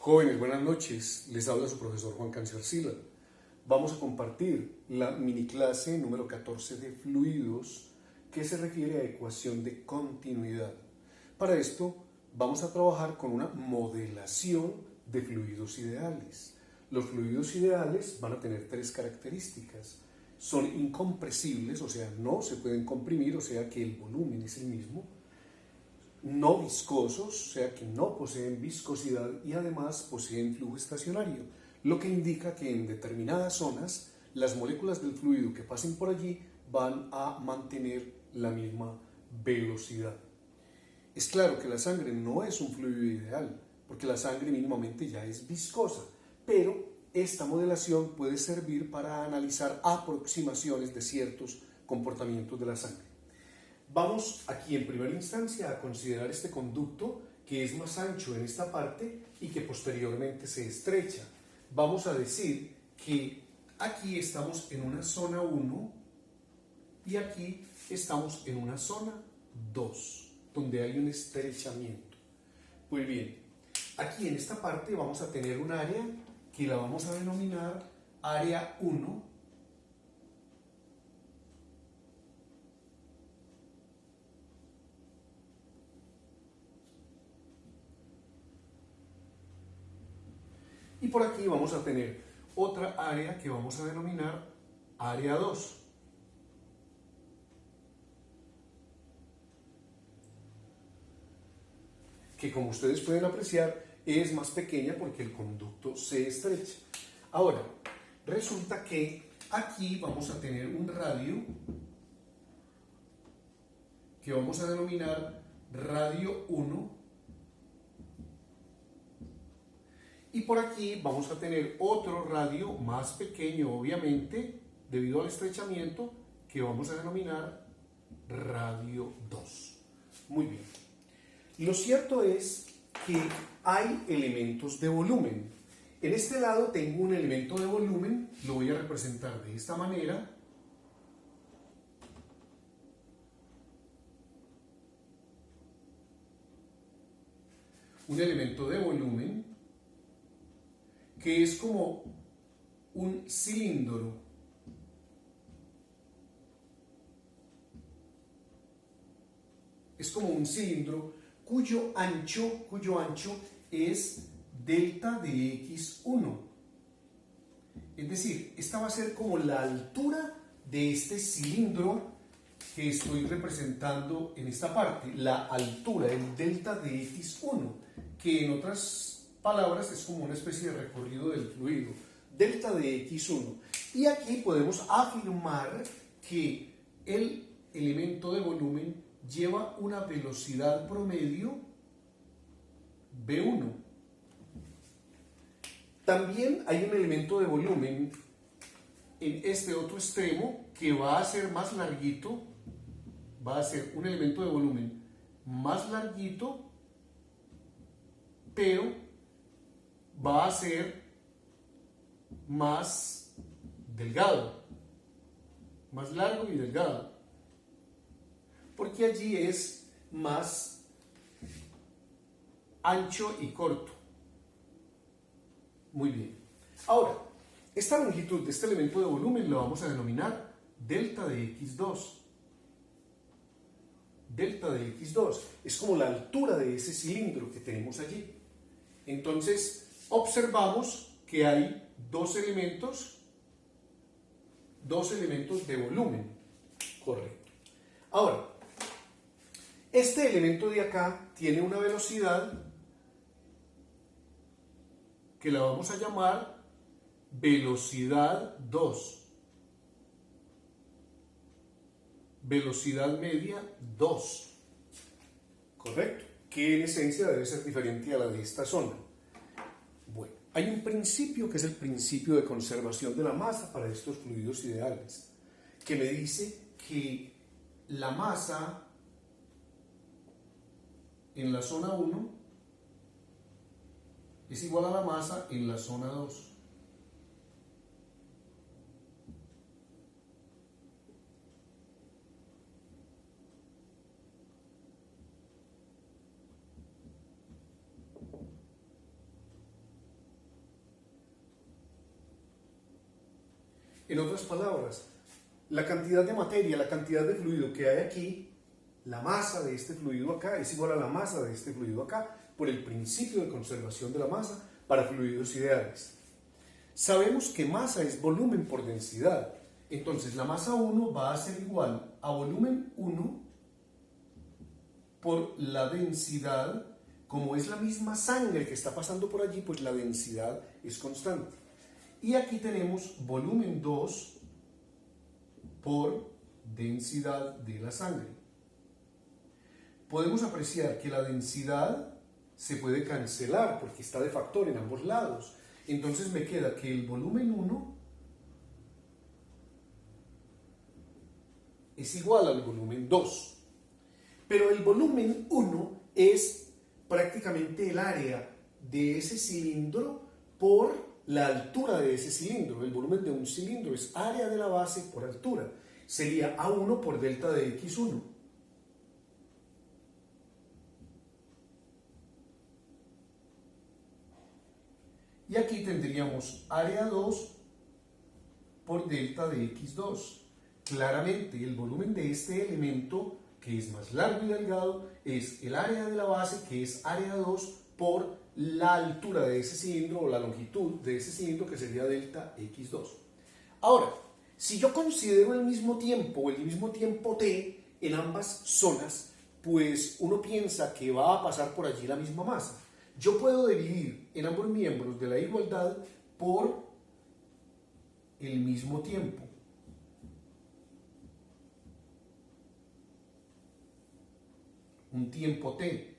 Jóvenes, buenas noches. Les habla su profesor Juan Cáncer Arcila. Vamos a compartir la mini clase número 14 de fluidos que se refiere a ecuación de continuidad. Para esto vamos a trabajar con una modelación de fluidos ideales. Los fluidos ideales van a tener tres características. Son incompresibles, o sea, no se pueden comprimir, o sea que el volumen es el mismo. No viscosos, o sea que no poseen viscosidad y además poseen flujo estacionario, lo que indica que en determinadas zonas las moléculas del fluido que pasen por allí van a mantener la misma velocidad. Es claro que la sangre no es un fluido ideal, porque la sangre mínimamente ya es viscosa, pero esta modelación puede servir para analizar aproximaciones de ciertos comportamientos de la sangre. Vamos aquí en primera instancia a considerar este conducto que es más ancho en esta parte y que posteriormente se estrecha. Vamos a decir que aquí estamos en una zona 1 y aquí estamos en una zona 2, donde hay un estrechamiento. Pues bien, aquí en esta parte vamos a tener un área que la vamos a denominar área 1. Y por aquí vamos a tener otra área que vamos a denominar área 2. Que como ustedes pueden apreciar es más pequeña porque el conducto se estrecha. Ahora, resulta que aquí vamos a tener un radio que vamos a denominar radio 1. Y por aquí vamos a tener otro radio más pequeño, obviamente, debido al estrechamiento, que vamos a denominar radio 2. Muy bien. Lo cierto es que hay elementos de volumen. En este lado tengo un elemento de volumen, lo voy a representar de esta manera. Un elemento de volumen que es como un cilindro. Es como un cilindro cuyo ancho es delta de x1. Es decir, esta va a ser como la altura de este cilindro que estoy representando en esta parte, la altura, el delta de x1, que en otras palabras es como una especie de recorrido del fluido, delta de x1. Y aquí podemos afirmar que el elemento de volumen lleva una velocidad promedio v1. También hay un elemento de volumen en este otro extremo que va a ser más larguito, va a ser un elemento de volumen más larguito, pero va a ser más delgado, más largo y delgado, porque allí es más ancho y corto. Muy bien. Ahora, esta longitud de este elemento de volumen lo vamos a denominar delta de x2. Delta de x2 es como la altura de ese cilindro que tenemos allí. Entonces, observamos que hay dos elementos de volumen. Correcto. Ahora, este elemento de acá tiene una velocidad que la vamos a llamar velocidad 2. Velocidad media 2. Correcto. Que en esencia debe ser diferente a la de esta zona. Bueno, hay un principio que es el principio de conservación de la masa para estos fluidos ideales, que me dice que la masa en la zona 1 es igual a la masa en la zona 2. En otras palabras, la cantidad de materia, la cantidad de fluido que hay aquí, la masa de este fluido acá es igual a la masa de este fluido acá, por el principio de conservación de la masa para fluidos ideales. Sabemos que masa es volumen por densidad. Entonces la masa 1 va a ser igual a volumen 1 por la densidad. Como es la misma sangre que está pasando por allí, pues la densidad es constante. Y aquí tenemos volumen 2 por densidad de la sangre. Podemos apreciar que la densidad se puede cancelar porque está de factor en ambos lados. Entonces me queda que el volumen 1 es igual al volumen 2. Pero el volumen 1 es prácticamente el área de ese cilindro por la altura de ese cilindro. El volumen de un cilindro es área de la base por altura. Sería A1 por delta de X1. Y aquí tendríamos área 2 por delta de X2. Claramente el volumen de este elemento, que es más largo y delgado, es el área de la base, que es área 2 por la altura de ese cilindro o la longitud de ese cilindro, que sería delta X2. Ahora, si yo considero el mismo tiempo t en ambas zonas, pues uno piensa que va a pasar por allí la misma masa. Yo puedo dividir en ambos miembros de la igualdad por el mismo tiempo. Un tiempo t.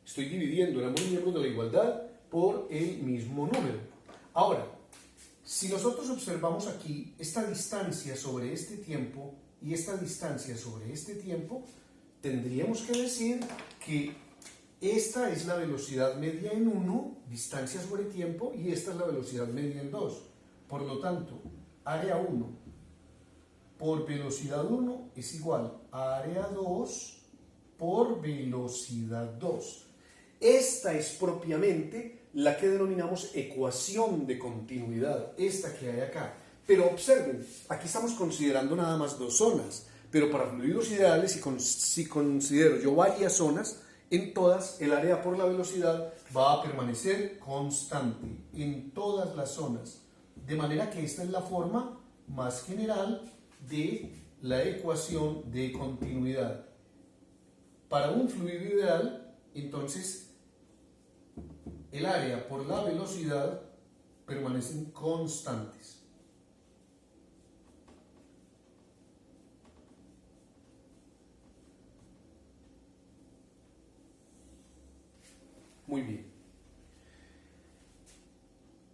Estoy dividiendo en ambos miembros de la igualdad por el mismo número. Ahora, si nosotros observamos aquí esta distancia sobre este tiempo y esta distancia sobre este tiempo, tendríamos que decir que esta es la velocidad media en 1, distancia sobre tiempo, y esta es la velocidad media en 2. Por lo tanto, área 1 por velocidad 1 es igual a área 2 por velocidad 2. Esta es propiamente la que denominamos ecuación de continuidad, esta que hay acá. Pero observen, aquí estamos considerando nada más dos zonas, pero para fluidos ideales, si considero yo varias zonas, en todas el área por la velocidad va a permanecer constante, en todas las zonas. De manera que esta es la forma más general de la ecuación de continuidad. Para un fluido ideal, entonces, el área por la velocidad permanecen constantes. Muy bien.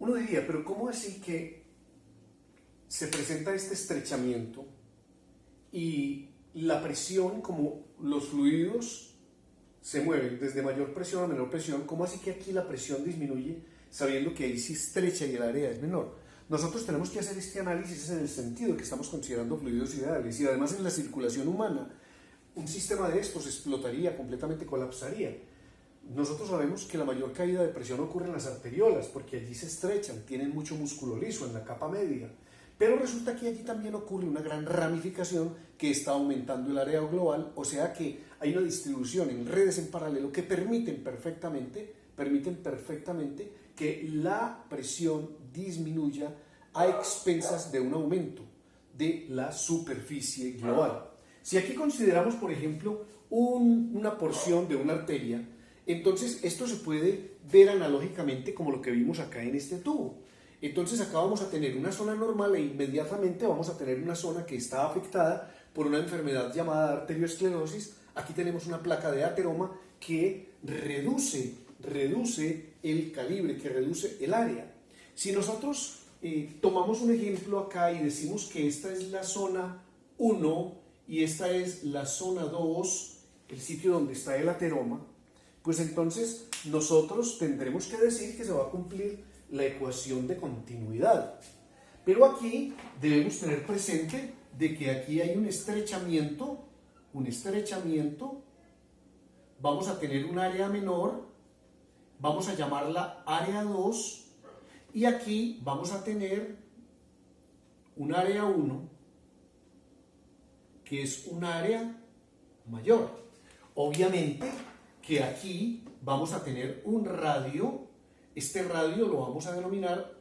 Uno diría, pero ¿cómo así que se presenta este estrechamiento y la presión, como los fluidos se mueven desde mayor presión a menor presión, cómo así que aquí la presión disminuye sabiendo que ahí se estrecha y el área es menor? Nosotros tenemos que hacer este análisis en el sentido que estamos considerando fluidos ideales, y además en la circulación humana un sistema de estos explotaría, completamente colapsaría. Nosotros sabemos que la mayor caída de presión ocurre en las arteriolas, porque allí se estrechan, tienen mucho músculo liso en la capa media. Pero resulta que allí también ocurre una gran ramificación que está aumentando el área global, o sea que hay una distribución en redes en paralelo que permiten perfectamente que la presión disminuya a expensas de un aumento de la superficie global. Si aquí consideramos, por ejemplo, una porción de una arteria, entonces esto se puede ver analógicamente como lo que vimos acá en este tubo. Entonces acá vamos a tener una zona normal e inmediatamente vamos a tener una zona que está afectada por una enfermedad llamada arteriosclerosis. Aquí tenemos una placa de ateroma que reduce el calibre, que reduce el área. Si nosotros tomamos un ejemplo acá y decimos que esta es la zona 1 y esta es la zona 2, el sitio donde está el ateroma, pues entonces nosotros tendremos que decir que se va a cumplir la ecuación de continuidad. Pero aquí debemos tener presente de que aquí hay un estrechamiento vamos a tener un área menor, vamos a llamarla área 2, y aquí vamos a tener un área 1, que es un área mayor. Obviamente que aquí vamos a tener un radio, este radio lo vamos a denominar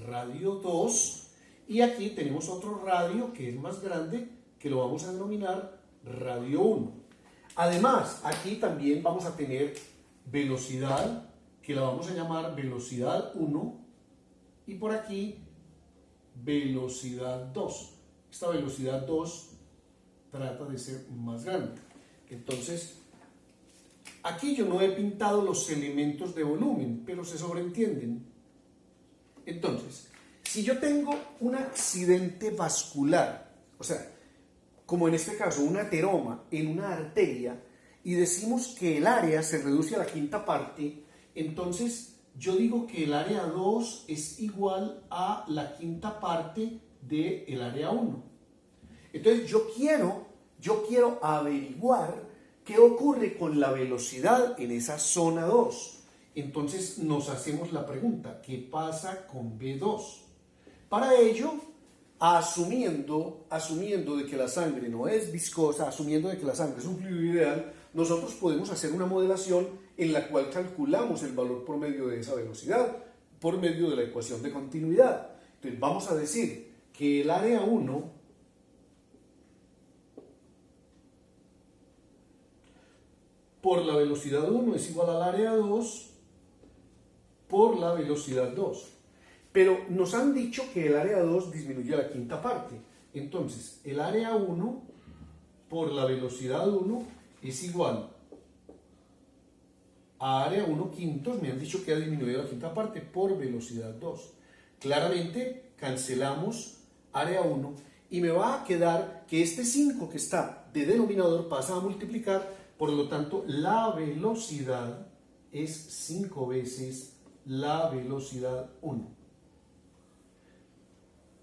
radio 2, y aquí tenemos otro radio que es más grande, que lo vamos a denominar radio 1. Además, aquí también vamos a tener velocidad, que la vamos a llamar velocidad 1, y por aquí velocidad 2. Esta velocidad 2 trata de ser más grande. Entonces, aquí yo no he pintado los elementos de volumen, pero se sobreentienden. Entonces, si yo tengo un accidente vascular, o sea, como en este caso un ateroma en una arteria, y decimos que el área se reduce a la quinta parte, entonces yo digo que el área 2 es igual a la quinta parte del área 1. Entonces yo quiero averiguar qué ocurre con la velocidad en esa zona 2. Entonces nos hacemos la pregunta, ¿qué pasa con B2? Para ello, asumiendo de que la sangre no es viscosa, asumiendo de que la sangre es un fluido ideal, nosotros podemos hacer una modelación en la cual calculamos el valor promedio de esa velocidad por medio de la ecuación de continuidad. Entonces vamos a decir que el área 1 por la velocidad 1 es igual al área 2 por la velocidad 2. Pero nos han dicho que el área 2 disminuye a la quinta parte. Entonces, el área 1 por la velocidad 1 es igual a área 1 quintos. Me han dicho que ha disminuido a la quinta parte por velocidad 2. Claramente, cancelamos área 1 y me va a quedar que este 5 que está de denominador pasa a multiplicar. Por lo tanto, la velocidad es 5 veces la velocidad 1.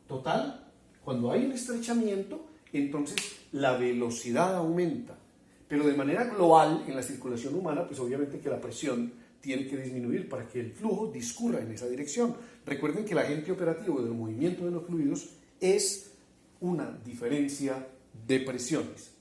Total, cuando hay un estrechamiento, entonces la velocidad aumenta. Pero de manera global, en la circulación humana, pues obviamente que la presión tiene que disminuir para que el flujo discurra en esa dirección. Recuerden que el agente operativo del movimiento de los fluidos es una diferencia de presiones.